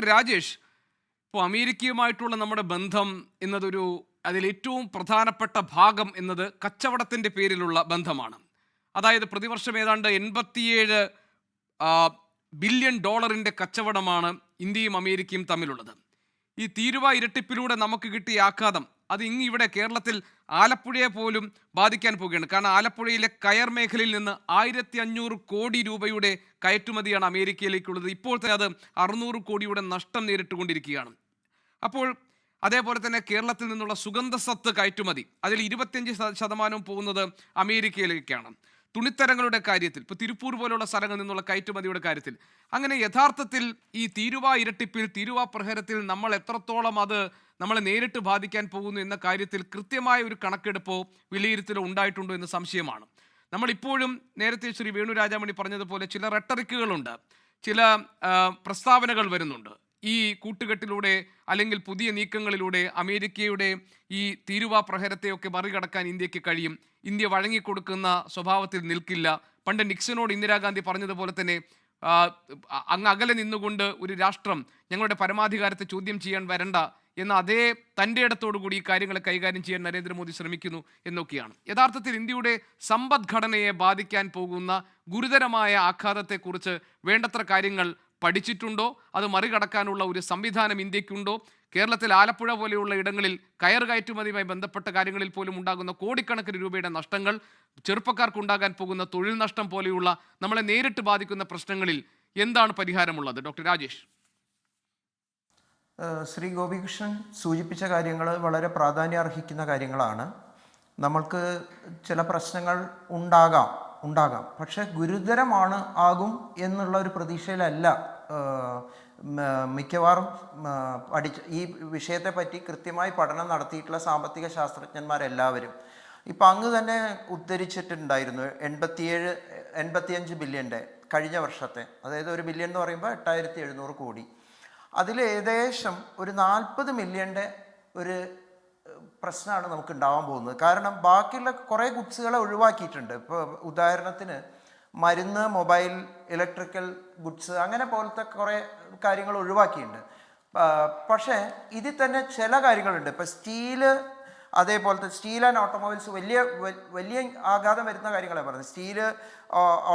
രാജേഷ്, ഇപ്പോൾ അമേരിക്കയുമായിട്ടുള്ള നമ്മുടെ ബന്ധം എന്നതൊരു അതിലേറ്റവും പ്രധാനപ്പെട്ട ഭാഗം എന്നത് കച്ചവടത്തിൻ്റെ പേരിലുള്ള ബന്ധമാണ്. അതായത് പ്രതിവർഷം ഏതാണ്ട് 87 ബില്യൺ ഡോളറിൻ്റെ കച്ചവടമാണ് ഇന്ത്യയും അമേരിക്കയും തമ്മിലുള്ളത്. ഈ തീരുവ ഇരട്ടിപ്പിലൂടെ നമുക്ക് കിട്ടിയ ആഘാതം അത് ഇവിടെ കേരളത്തിൽ ആലപ്പുഴയെ പോലും ബാധിക്കാൻ പോവുകയാണ്. കാരണം ആലപ്പുഴയിലെ കയർ മേഖലയിൽ നിന്ന് 1500 കോടി രൂപയുടെ കയറ്റുമതിയാണ് അമേരിക്കയിലേക്കുള്ളത്. ഇപ്പോൾ തന്നെ അത് 600 കോടിയുടെ നഷ്ടം നേരിട്ടുകൊണ്ടിരിക്കുകയാണ്. അപ്പോൾ അതേപോലെ തന്നെ കേരളത്തിൽ നിന്നുള്ള സുഗന്ധസത്ത് കയറ്റുമതി അതിൽ 25% പോകുന്നത് അമേരിക്കയിലേക്കാണ്. തുണിത്തരങ്ങളുടെ കാര്യത്തിൽ ഇപ്പോൾ തിരുപ്പൂർ പോലുള്ള സ്ഥലങ്ങളിൽ നിന്നുള്ള കയറ്റുമതിയുടെ കാര്യത്തിൽ അങ്ങനെ യഥാർത്ഥത്തിൽ ഈ തീരുവ ഇരട്ടിപ്പിൽ തീരുവ പ്രഹരത്തിൽ നമ്മൾ എത്രത്തോളം അത് നമ്മളെ നേരിട്ട് ബാധിക്കാൻ പോകുന്നു എന്ന കാര്യത്തിൽ കൃത്യമായ ഒരു കണക്കെടുപ്പോ വിലയിരുത്തലോ ഉണ്ടായിട്ടുണ്ടോ എന്ന് സംശയമാണ്. നമ്മളിപ്പോഴും നേരത്തെ ശ്രീ വേണു രാജാമണി പറഞ്ഞതുപോലെ ചില റെട്ടറിക്കുകളുണ്ട്, ചില പ്രസ്താവനകൾ വരുന്നുണ്ട്. ഈ കൂട്ടുകെട്ടിലൂടെ അല്ലെങ്കിൽ പുതിയ നീക്കങ്ങളിലൂടെ അമേരിക്കയുടെ ഈ തീരുവ പ്രഹരത്തെയൊക്കെ മറികടക്കാൻ ഇന്ത്യക്ക് കഴിയും, ഇന്ത്യ വഴങ്ങിക്കൊടുക്കുന്ന സ്വഭാവത്തിൽ നിൽക്കില്ല. പണ്ട് നിക്സനോട് ഇന്ദിരാഗാന്ധി പറഞ്ഞതുപോലെ തന്നെ അങ്ങ് അകലെ നിന്നുകൊണ്ട് ഒരു രാഷ്ട്രം ഞങ്ങളുടെ പരമാധികാരത്തെ ചോദ്യം ചെയ്യാൻ വരണ്ട എന്ന അതേ തൻ്റെ ഇടത്തോടു കൂടി ഈ കാര്യങ്ങളെ കൈകാര്യം ചെയ്യാൻ നരേന്ദ്രമോദി ശ്രമിക്കുന്നു എന്നൊക്കെയാണ്. യഥാർത്ഥത്തിൽ ഇന്ത്യയുടെ സമ്പദ്ഘടനയെ ബാധിക്കാൻ പോകുന്ന ഗുരുതരമായ ആഘാതത്തെക്കുറിച്ച് വേണ്ടത്ര കാര്യങ്ങൾ പഠിച്ചിട്ടുണ്ടോ? അത് മറികടക്കാനുള്ള ഒരു സംവിധാനം ഇന്ത്യക്കുണ്ടോ? കേരളത്തിൽ ആലപ്പുഴ പോലെയുള്ള ഇടങ്ങളിൽ കയർ കയറ്റുമതിയുമായി ബന്ധപ്പെട്ട കാര്യങ്ങളിൽ പോലും ഉണ്ടാകുന്ന കോടിക്കണക്കിന് രൂപയുടെ നഷ്ടങ്ങൾ, ചെറുപ്പക്കാർക്കുണ്ടാകാൻ പോകുന്ന തൊഴിൽ നഷ്ടം പോലെയുള്ള നമ്മളെ നേരിട്ട് ബാധിക്കുന്ന പ്രശ്നങ്ങളിൽ എന്താണ് പരിഹാരമുള്ളത്? ഡോക്ടർ രാജേഷ്. ശ്രീ ഗോപികൃഷ്ണൻ സൂചിപ്പിച്ച കാര്യങ്ങൾ വളരെ പ്രാധാന്യം അർഹിക്കുന്ന കാര്യങ്ങളാണ്. നമ്മൾക്ക് ചില പ്രശ്നങ്ങൾ ഉണ്ടാകാം, പക്ഷെ ഗുരുതരമാണ് ആകും എന്നുള്ള ഒരു പ്രതീക്ഷയിലല്ല മിക്കവാറും ഈ വിഷയത്തെ പറ്റി കൃത്യമായി പഠനം നടത്തിയിട്ടുള്ള സാമ്പത്തിക ശാസ്ത്രജ്ഞന്മാരെല്ലാവരും. ഇപ്പം അങ്ങ് തന്നെ ഉദ്ധരിച്ചിട്ടുണ്ടായിരുന്നു 85 ബില്യൻ്റെ കഴിഞ്ഞ വർഷത്തെ, അതായത് ഒരു ബില്യൺ എന്ന് പറയുമ്പോൾ 8700 കോടി. അതിൽ ഏകദേശം ഒരു 40 മില്യൻ്റെ ഒരു പ്രശ്നമാണ് നമുക്ക് ഉണ്ടാവാൻ പോകുന്നത്. കാരണം ബാക്കിയുള്ള കുറേ ഗുഡ്സുകളെ ഒഴിവാക്കിയിട്ടുണ്ട്. ഇപ്പോൾ ഉദാഹരണത്തിന് മരുന്ന്, മൊബൈൽ, ഇലക്ട്രിക്കൽ ഗുഡ്സ് അങ്ങനെ പോലത്തെ കുറേ കാര്യങ്ങൾ ഒഴിവാക്കിയിട്ടുണ്ട്. പക്ഷേ ഇതിൽ തന്നെ ചില കാര്യങ്ങളുണ്ട്. ഇപ്പോൾ സ്റ്റീല്, അതേപോലത്തെ സ്റ്റീൽ ആൻഡ് ഓട്ടോമൊബൈൽസ് വലിയ ആഘാതം വരുന്ന കാര്യങ്ങളാണ് പറയുന്നത്. സ്റ്റീല്,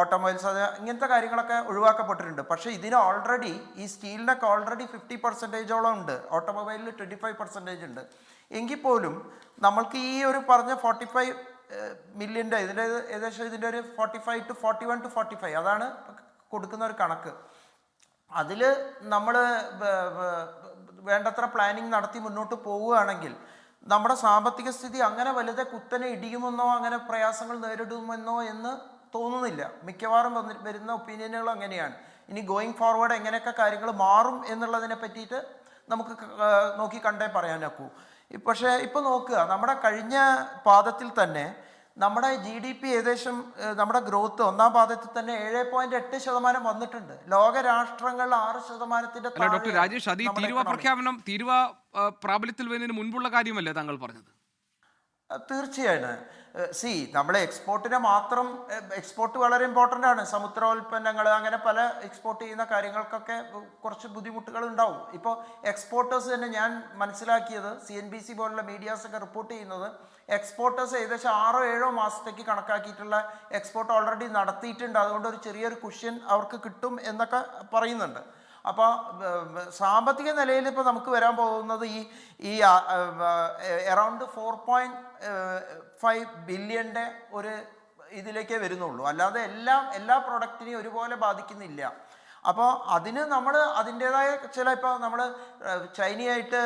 ഓട്ടോമൊബൈൽസ്, അത് ഇങ്ങനത്തെ കാര്യങ്ങളൊക്കെ ഒഴിവാക്കപ്പെട്ടിട്ടുണ്ട്. പക്ഷേ ഇതിന് ഓൾറെഡി ഈ സ്റ്റീലിനൊക്കെ ഓൾറെഡി 50% ഉണ്ട്, ഓട്ടോമൊബൈലിൽ 25% ഉണ്ട്. എങ്കിൽ പോലും നമ്മൾക്ക് ഈ ഒരു പറഞ്ഞ 45 മില്യൻ്റെ ഇതിൻ്റെ ഏകദേശം ഇതിൻ്റെ ഒരു 45 to 41 to 45 അതാണ് കൊടുക്കുന്ന ഒരു കണക്ക്. അതിൽ നമ്മൾ വേണ്ടത്ര പ്ലാനിങ് നടത്തി മുന്നോട്ട് പോവുകയാണെങ്കിൽ നമ്മുടെ സാമ്പത്തിക സ്ഥിതി അങ്ങനെ വലുതെ കുത്തനെ ഇടിയുമെന്നോ അങ്ങനെ പ്രയാസങ്ങൾ നേരിടുമെന്നോ എന്ന് തോന്നുന്നില്ല. മിക്കവാറും വരുന്ന ഒപ്പീനിയനുകൾ അങ്ങനെയാണ്. ഇനി ഗോയിങ് ഫോർവേഡ് എങ്ങനെയൊക്കെ കാര്യങ്ങൾ മാറും എന്നുള്ളതിനെ പറ്റിയിട്ട് നമുക്ക് നോക്കി കണ്ടേ പറയാനൊക്കൂ. പക്ഷേ ഇപ്പോൾ നോക്കുക, നമ്മുടെ കഴിഞ്ഞ പാദത്തിൽ തന്നെ നമ്മുടെ GDP ഏകദേശം നമ്മുടെ ഗ്രോത്ത് ഒന്നാം പാദത്തിൽ തന്നെ 7.8% വന്നിട്ടുണ്ട്. ലോകരാഷ്ട്രങ്ങളിൽ 6%. ഡോക്ടർ രാജേഷ്, അത് ഈ തീരുവ പ്രഖ്യാപനം തീരുവ പ്രാബല്യത്തിൽ വരുന്നതിന് മുൻപുള്ള കാര്യമല്ലേ താങ്കൾ പറഞ്ഞത്? തീർച്ചയായും. നമ്മളെ എക്സ്പോർട്ടിനെ മാത്രം, എക്സ്പോർട്ട് വളരെ ഇമ്പോർട്ടൻ്റ് ആണ്. സമുദ്രോൽപ്പന്നങ്ങൾ അങ്ങനെ പല എക്സ്പോർട്ട് ചെയ്യുന്ന കാര്യങ്ങൾക്കൊക്കെ കുറച്ച് ബുദ്ധിമുട്ടുകൾ ഉണ്ടാവും. ഇപ്പോൾ എക്സ്പോർട്ടേഴ്സ് തന്നെ ഞാൻ മനസ്സിലാക്കിയത്, CNBC പോലുള്ള മീഡിയാസൊക്കെ റിപ്പോർട്ട് ചെയ്യുന്നത്, എക്സ്പോർട്ടേഴ്സ് ഏകദേശം 6-7 മാസത്തേക്ക് കണക്കാക്കിയിട്ടുള്ള എക്സ്പോർട്ട് ഓൾറെഡി നടത്തിയിട്ടുണ്ട്. അതുകൊണ്ട് ഒരു ചെറിയൊരു കുഷ്യൻ അവർക്ക് കിട്ടും എന്നൊക്കെ പറയുന്നുണ്ട്. അപ്പോൾ സാമ്പത്തിക നിലയിൽ ഇപ്പോൾ നമുക്ക് വരാൻ പോകുന്നത് ഈ അറൗണ്ട് 4.5 ബില്യൻ്റെ ഒരു ഇതിലേക്കേ വരുന്നുള്ളൂ. അല്ലാതെ എല്ലാ പ്രൊഡക്റ്റിനെയും ഒരുപോലെ ബാധിക്കുന്നില്ല. അപ്പോൾ അതിന് നമ്മൾ അതിൻ്റേതായ ചില, ഇപ്പോൾ നമ്മൾ ചൈനയായിട്ട്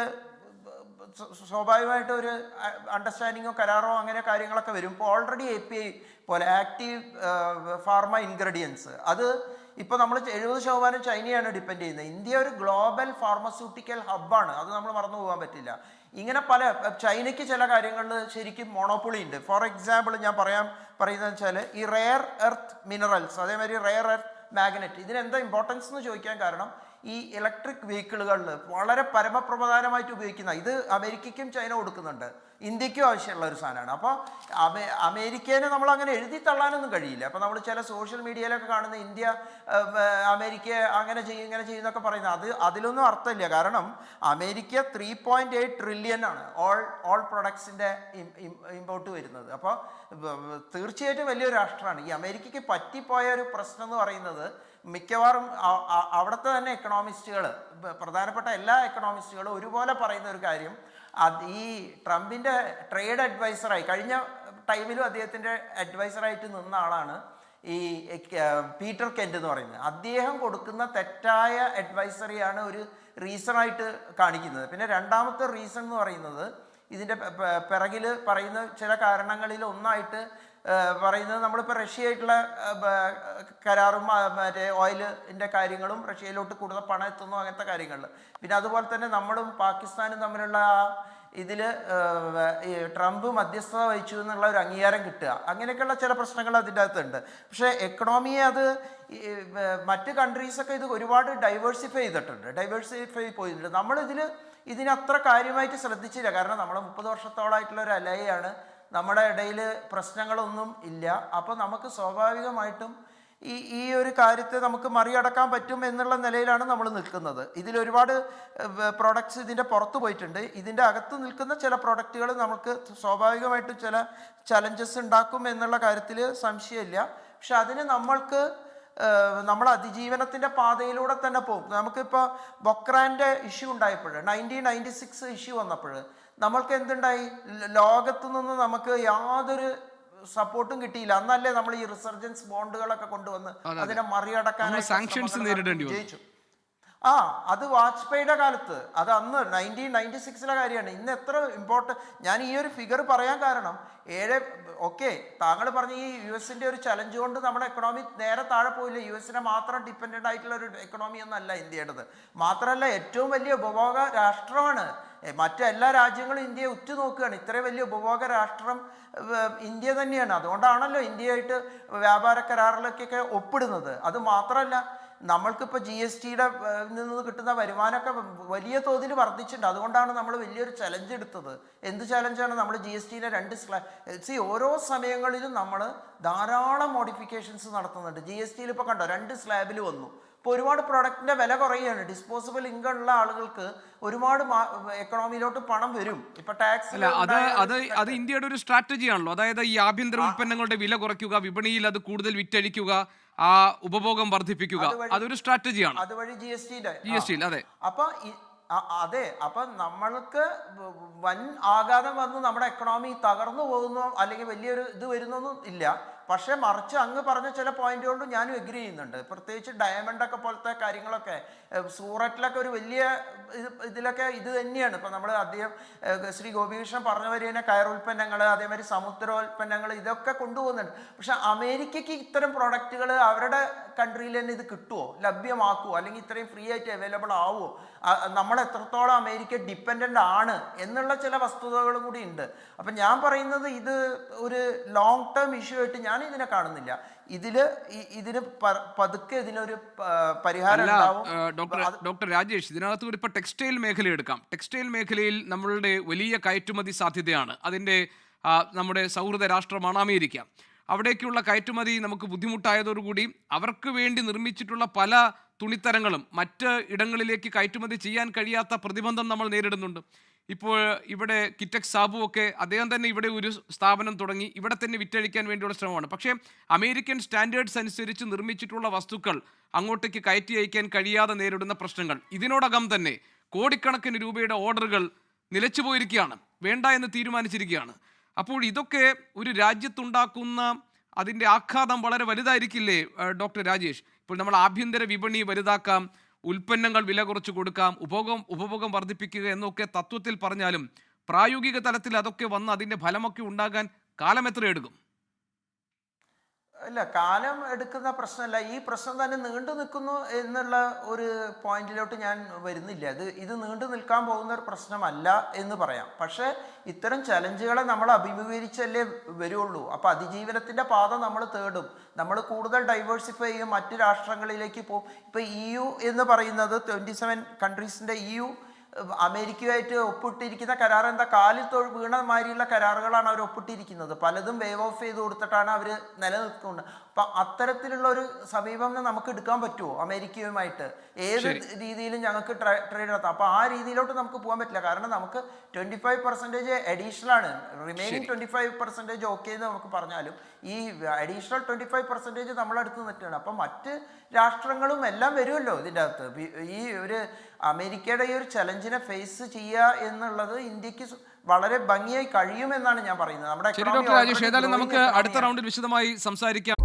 സ്വാഭാവികമായിട്ട് ഒരു അണ്ടർസ്റ്റാൻഡിങ്ങോ കരാറോ അങ്ങനെ കാര്യങ്ങളൊക്കെ വരും. ഇപ്പോൾ ഓൾറെഡി API പോലെ ആക്റ്റീവ് ഫാർമ ഇൻഗ്രീഡിയൻസ്, അത് ഇപ്പോൾ നമ്മൾ 70% ചൈനയാണ് ഡിപ്പെൻഡ് ചെയ്യുന്നത്. ഇന്ത്യ ഒരു ഗ്ലോബൽ ഫാർമസ്യൂട്ടിക്കൽ ഹബ്ബാണ്, അത് നമ്മൾ മറന്നു പോകാൻ പറ്റില്ല. ഇങ്ങനെ ചൈനയ്ക്ക് ചില കാര്യങ്ങളിൽ ശരിക്കും മോണോപ്പൊളി ഉണ്ട്. ഫോർ എക്സാമ്പിൾ ഞാൻ പറയുന്നത് വെച്ചാൽ ഈ റെയർ എർത്ത് മിനറൽസ്, അതേമാതിരി റെയർ എർത്ത് മാഗ്നറ്റ്, ഇതിനെന്താ ഇമ്പോർട്ടൻസ് എന്ന് ചോദിക്കാൻ കാരണം, ഈ ഇലക്ട്രിക് വെഹിക്കിളുകളിൽ വളരെ പരമപ്രധാനമായിട്ട് ഉപയോഗിക്കുന്ന ഇത് അമേരിക്കയ്ക്കും ചൈന കൊടുക്കുന്നുണ്ട്, ഇന്ത്യക്കും ആവശ്യമുള്ള ഒരു സാധനമാണ്. അപ്പോൾ അമേരിക്കേനെ നമ്മൾ അങ്ങനെ എഴുതി തള്ളാനൊന്നും കഴിയില്ല. അപ്പോൾ നമ്മൾ ചില സോഷ്യൽ മീഡിയയിലൊക്കെ കാണുന്ന ഇന്ത്യ അമേരിക്ക അങ്ങനെ ചെയ്യും ഇങ്ങനെ ചെയ്യും എന്നൊക്കെ പറയുന്നത് അതിലൊന്നും അർത്ഥമില്ല. കാരണം അമേരിക്ക 3.8 ട്രില്യൺ ആണ് ഓൾ പ്രൊഡക്ട്സിൻ്റെ ഇമ്പോർട്ട് വരുന്നത്. അപ്പോൾ തീർച്ചയായിട്ടും വലിയൊരു രാഷ്ട്രമാണ്. ഈ അമേരിക്കയ്ക്ക് പറ്റിപ്പോയ ഒരു പ്രശ്നം എന്ന് പറയുന്നത് മിക്കവാറും അവിടുത്തെ തന്നെ എക്കണോമിസ്റ്റുകൾ, പ്രധാനപ്പെട്ട എല്ലാ എക്കണോമിസ്റ്റുകളും ഒരുപോലെ പറയുന്ന ഒരു കാര്യം, ഈ ട്രംപിൻ്റെ ട്രേഡ് അഡ്വൈസറായി കഴിഞ്ഞ ടൈമിലും അദ്ദേഹത്തിൻ്റെ അഡ്വൈസറായിട്ട് നിന്ന ആളാണ് ഈ പീറ്റർ കെന്റ് എന്ന് പറയുന്നത്. അദ്ദേഹം കൊടുക്കുന്ന തെറ്റായ അഡ്വൈസറിയാണ് ഒരു റീസണായിട്ട് കാണിക്കുന്നത്. പിന്നെ രണ്ടാമത്തെ റീസൺ എന്ന് പറയുന്നത് ഇതിൻ്റെ പിറകിൽ പറയുന്ന ചില കാരണങ്ങളിൽ ഒന്നായിട്ട് പറയുന്നത് നമ്മളിപ്പോൾ റഷ്യയായിട്ടുള്ള കരാറും മറ്റേ ഓയിലിൻ്റെ കാര്യങ്ങളും റഷ്യയിലോട്ട് കൂടുതൽ പണം എത്തുന്നു അങ്ങനത്തെ കാര്യങ്ങളിൽ. പിന്നെ അതുപോലെ തന്നെ നമ്മളും പാകിസ്ഥാനും തമ്മിലുള്ള ഇതിൽ ട്രംപ് മധ്യസ്ഥത വഹിച്ചു എന്നുള്ള ഒരു അംഗീകാരം കിട്ടുക, അങ്ങനെയൊക്കെയുള്ള ചില പ്രശ്നങ്ങൾ അതിൻ്റെ അകത്തുണ്ട്. പക്ഷേ എക്കണോമിയെ അത് മറ്റ് കൺട്രീസൊക്കെ ഇത് ഒരുപാട് ഡൈവേഴ്സിഫൈ പോയിട്ടുണ്ട്. ഇതിനത്ര കാര്യമായിട്ട് ശ്രദ്ധിച്ചില്ല. കാരണം നമ്മൾ 30 വർഷത്തോളമായിട്ടുള്ള ഒരു അലയാണ്, നമ്മുടെ ഇടയിൽ പ്രശ്നങ്ങളൊന്നും ഇല്ല. അപ്പോൾ നമുക്ക് സ്വാഭാവികമായിട്ടും ഈ ഒരു കാര്യത്തെ നമുക്ക് മറികടക്കാൻ പറ്റും എന്നുള്ള നിലയിലാണ് നമ്മൾ നിൽക്കുന്നത്. ഇതിലൊരുപാട് പ്രോഡക്ട്സ് ഇതിൻ്റെ പുറത്ത് പോയിട്ടുണ്ട്. ഇതിൻ്റെ അകത്ത് നിൽക്കുന്ന ചില പ്രോഡക്റ്റുകൾ നമുക്ക് സ്വാഭാവികമായിട്ടും ചില ചലഞ്ചസ് ഉണ്ടാക്കും എന്നുള്ള കാര്യത്തിൽ സംശയമില്ല. പക്ഷെ അതിന് നമ്മൾ അതിജീവനത്തിൻ്റെ പാതയിലൂടെ തന്നെ പോകും. നമുക്കിപ്പോൾ ബൊക്രാൻ്റെ ഇഷ്യൂ ഉണ്ടായപ്പോൾ 1996 ഇഷ്യൂ വന്നപ്പോൾ നമ്മൾക്ക് എന്തുണ്ടായി, ലോകത്തു നിന്ന് നമുക്ക് യാതൊരു സപ്പോർട്ടും കിട്ടിയില്ല. അന്നല്ലേ നമ്മൾ ഈ റിസർജൻസ് ബോണ്ടുകളൊക്കെ കൊണ്ടുവന്ന് അതിനെ മറികടക്കാൻ ജയിച്ചു. അത് വാജ്പേയിയുടെ കാലത്ത്, അത് അന്ന് 1996 കാര്യമാണ്. ഇന്ന് എത്ര ഞാൻ ഈ ഒരു ഫിഗർ പറയാൻ കാരണം താങ്കൾ പറഞ്ഞ ഈ US ഒരു ചലഞ്ച് കൊണ്ട് നമ്മുടെ എക്കണോമി നേരെ താഴെ പോയില്ല. US മാത്രം ഡിപ്പെൻഡൻ്റ് ആയിട്ടുള്ള ഒരു എക്കണോമി ഒന്നല്ല ഇന്ത്യയുടേത്. മാത്രമല്ല ഏറ്റവും വലിയ ഉപഭോഗ രാഷ്ട്രമാണ്. മറ്റെല്ലാ രാജ്യങ്ങളും ഇന്ത്യയെ ഉറ്റുനോക്കുകയാണ്. ഇത്രയും വലിയ ഉപഭോഗ രാഷ്ട്രം ഇന്ത്യ തന്നെയാണ്. അതുകൊണ്ടാണല്ലോ ഇന്ത്യയായിട്ട് വ്യാപാര കരാറിലേക്കൊക്കെ ഒപ്പിടുന്നത്. അത് മാത്രമല്ല നമ്മൾക്കിപ്പോൾ GSTയുടെ നിന്ന് കിട്ടുന്ന വരുമാനമൊക്കെ വലിയ തോതിൽ വർദ്ധിച്ചിട്ടുണ്ട്. അതുകൊണ്ടാണ് നമ്മൾ വലിയൊരു ചലഞ്ച് എടുത്തത്. എന്ത് ചലഞ്ചാണ്? നമ്മൾ GSTയുടെ 2 സ്ലാബ് ഓരോ സമയങ്ങളിലും നമ്മൾ ധാരാളം മോഡിഫിക്കേഷൻസ് നടത്തുന്നുണ്ട്. GSTയിൽ ഇപ്പോൾ കണ്ടോ 2 സ്ലാബിൽ വന്നു. ഇപ്പോൾ ഒരുപാട് പ്രൊഡക്റ്റിൻ്റെ വില കുറയുകയാണ്. ഡിസ്പോസിബിൾ ഇൻകം ഉള്ള ആളുകൾക്ക് ഒരുപാട് എക്കണോമിയിലോട്ട് പണം വരും. ഇപ്പൊ ടാക്സ് അത് ഇന്ത്യയുടെ ഒരു സ്ട്രാറ്റജി ആണല്ലോ. അതായത് ഈ ആഭ്യന്തര ഉൽപ്പന്നങ്ങളുടെ വില കുറയ്ക്കുക, വിപണിയിൽ അത് കൂടുതൽ വിറ്റഴിക്കുക, ആ ഉപഭോഗം വർദ്ധിപ്പിക്കുക, അതൊരു സ്ട്രാറ്റജിയാണ്. അതുവഴി GST അതെ. അപ്പൊ നമ്മൾക്ക് വൻ ആഘാതം വന്ന് നമ്മുടെ എക്കണോമി തകർന്നു പോകുന്നോ അല്ലെങ്കിൽ വലിയൊരു ഇത് വരുന്നൊന്നും ഇല്ല. പക്ഷെ മറിച്ച് അങ്ങ് പറഞ്ഞ ചില പോയിന്റുകൊണ്ടും ഞാനും എഗ്രി ചെയ്യുന്നുണ്ട്. പ്രത്യേകിച്ച് ഡയമണ്ടൊക്കെ പോലത്തെ കാര്യങ്ങളൊക്കെ സൂററ്റിലൊക്കെ ഒരു വലിയ ഇതിലൊക്കെ ഇത് തന്നെയാണ്. ഇപ്പം നമ്മൾ അദ്ദേഹം ശ്രീ ഗോപികൃഷ്ണൻ പറഞ്ഞ വരെ തന്നെ കയറുൽപ്പന്നങ്ങൾ, അതേമാതിരി സമുദ്രോൽപ്പന്നങ്ങൾ ഇതൊക്കെ കൊണ്ടുപോകുന്നുണ്ട്. പക്ഷെ അമേരിക്കയ്ക്ക് ഇത്തരം പ്രോഡക്റ്റുകൾ അവരുടെ കൺട്രിയിൽ തന്നെ ഇത് കിട്ടുമോ, ലഭ്യമാക്കുമോ, അല്ലെങ്കിൽ ഇത്രയും ഫ്രീ ആയിട്ട് അവൈലബിൾ ആവുമോ, നമ്മൾ എത്രത്തോളം അമേരിക്ക ഡിപ്പെൻഡൻ്റ് ആണ് എന്നുള്ള ചില വസ്തുതകളും കൂടി ഉണ്ട്. അപ്പം ഞാൻ പറയുന്നത് ഇത് ഒരു ലോങ് ടേം ഇഷ്യൂ ആയിട്ട് ഞാൻ ഇതിനെ കാണുന്നില്ല. ഇതിന് പതുക്കെ ഇതിനൊരു പരിഹാരം ഉണ്ടാവും. ഡോക്ടർ രാജേഷ്, ഇതിനകത്ത് ഇപ്പൊ ടെക്സ്റ്റൈൽ മേഖല എടുക്കാം. ടെക്സ്റ്റൈൽ മേഖലയിൽ നമ്മളുടെ വലിയ കയറ്റുമതി സാധ്യതയാണ്. അതിൻ്റെ നമ്മുടെ സൗഹൃദ രാഷ്ട്രമാണ് അമേരിക്ക. അവിടേക്കുള്ള കയറ്റുമതി നമുക്ക് ബുദ്ധിമുട്ടായതോടുകൂടി അവർക്ക് വേണ്ടി നിർമ്മിച്ചിട്ടുള്ള പല തുണിത്തരങ്ങളും മറ്റ് ഇടങ്ങളിലേക്ക് കയറ്റുമതി ചെയ്യാൻ കഴിയാത്ത പ്രതിബന്ധം നമ്മൾ നേരിടുന്നുണ്ട്. ഇപ്പോൾ ഇവിടെ കിറ്റക്സ് സാബു ഒക്കെ അദ്ദേഹം തന്നെ ഇവിടെ ഒരു സ്ഥാപനം തുടങ്ങി ഇവിടെ തന്നെ വിറ്റഴിക്കാൻ വേണ്ടിയുള്ള ശ്രമമാണ്. പക്ഷേ അമേരിക്കൻ സ്റ്റാൻഡേർഡ്സ് അനുസരിച്ച് നിർമ്മിച്ചിട്ടുള്ള വസ്തുക്കൾ അങ്ങോട്ടേക്ക് കയറ്റി അയക്കാൻ കഴിയാതെ നേരിടുന്ന പ്രശ്നങ്ങൾ, ഇതിനോടകം തന്നെ കോടിക്കണക്കിന് രൂപയുടെ ഓർഡറുകൾ നിലച്ചു പോയിരിക്കുകയാണ്, വേണ്ട എന്ന് തീരുമാനിച്ചിരിക്കുകയാണ്. അപ്പോൾ ഇതൊക്കെ ഒരു രാജ്യത്തുണ്ടാക്കുന്ന അതിൻ്റെ ആഘാതം വളരെ വലുതായിരിക്കില്ലേ ഡോക്ടർ രാജേഷ്? ഇപ്പോൾ നമ്മൾ ആഭ്യന്തര വിപണി വലുതാക്കാം, ഉൽപ്പന്നങ്ങൾ വില കുറച്ച് കൊടുക്കാം, ഉപഭോഗം വർദ്ധിപ്പിക്കുക എന്നൊക്കെ തത്വത്തിൽ പറഞ്ഞാലും പ്രായോഗിക തലത്തിൽ അതൊക്കെ വന്ന് അതിൻ്റെ ഫലമൊക്കെ ഉണ്ടാകാൻ കാലം എത്ര എടുക്കും? അല്ല, കാലം എടുക്കുന്ന പ്രശ്നമല്ല, ഈ പ്രശ്നം തന്നെ നീണ്ടു നിൽക്കുന്നു എന്നുള്ള ഒരു പോയിന്റിലോട്ട് ഞാൻ വരുന്നില്ല. ഇത് നീണ്ടു നിൽക്കാൻ പോകുന്ന ഒരു പ്രശ്നമല്ല എന്ന് പറയാം. പക്ഷേ ഇത്തരം ചലഞ്ചുകളെ നമ്മൾ അഭിമുഖീകരിച്ചല്ലേ വരുള്ളൂ. അപ്പോൾ അതിജീവനത്തിൻ്റെ പാത നമ്മൾ തേടും. നമ്മൾ കൂടുതൽ ഡൈവേഴ്സിഫൈ ചെയ്യും, മറ്റ് രാഷ്ട്രങ്ങളിലേക്ക് പോകും. ഇപ്പോൾ EU എന്ന് പറയുന്നത് 27 കൺട്രീസിൻ്റെ EU അമേരിക്കയുമായിട്ട് ഒപ്പിട്ടിരിക്കുന്ന കരാർ എന്താ? കാലിൽ വീണ മാതിരിയുള്ള കരാറുകളാണ് അവർ ഒപ്പിട്ടിരിക്കുന്നത്. പലതും വേവ് ഓഫ് ചെയ്ത് കൊടുത്തിട്ടാണ് അവർ നിലനിൽക്കുന്നത്. അപ്പം അത്തരത്തിലുള്ള ഒരു സമീപനം നമുക്ക് എടുക്കാൻ പറ്റുമോ അമേരിക്കയുമായിട്ട്? ഏത് രീതിയിലും ഞങ്ങൾക്ക് ട്രേഡ് നടത്താം. അപ്പോൾ ആ രീതിയിലോട്ട് നമുക്ക് പോകാൻ പറ്റില്ല. കാരണം നമുക്ക് 25% അഡീഷണൽ ആണ്. റിമൈനിങ് 25% ഓക്കെ എന്ന് നമുക്ക് പറഞ്ഞാലും ഈ അഡീഷണൽ 25% നമ്മളെടുത്ത് നിൽക്കുകയാണ്. അപ്പം മറ്റ് രാഷ്ട്രങ്ങളും എല്ലാം വരുമല്ലോ ഇതിൻ്റെ അകത്ത്. ഈ ഒരു അമേരിക്കയുടെ ഈ ഒരു ചലഞ്ചിനെ ഫേസ് ചെയ്യുക എന്നുള്ളത് ഇന്ത്യക്ക് വളരെ ഭംഗിയായി കഴിയുമെന്നാണ് ഞാൻ പറയുന്നത്. നമ്മുടെ ശരി ഡോക്ടർ രാജേഷ്, ഏതായാലും നമുക്ക് അടുത്ത റൗണ്ടിൽ വിശദമായി സംസാരിക്കാം.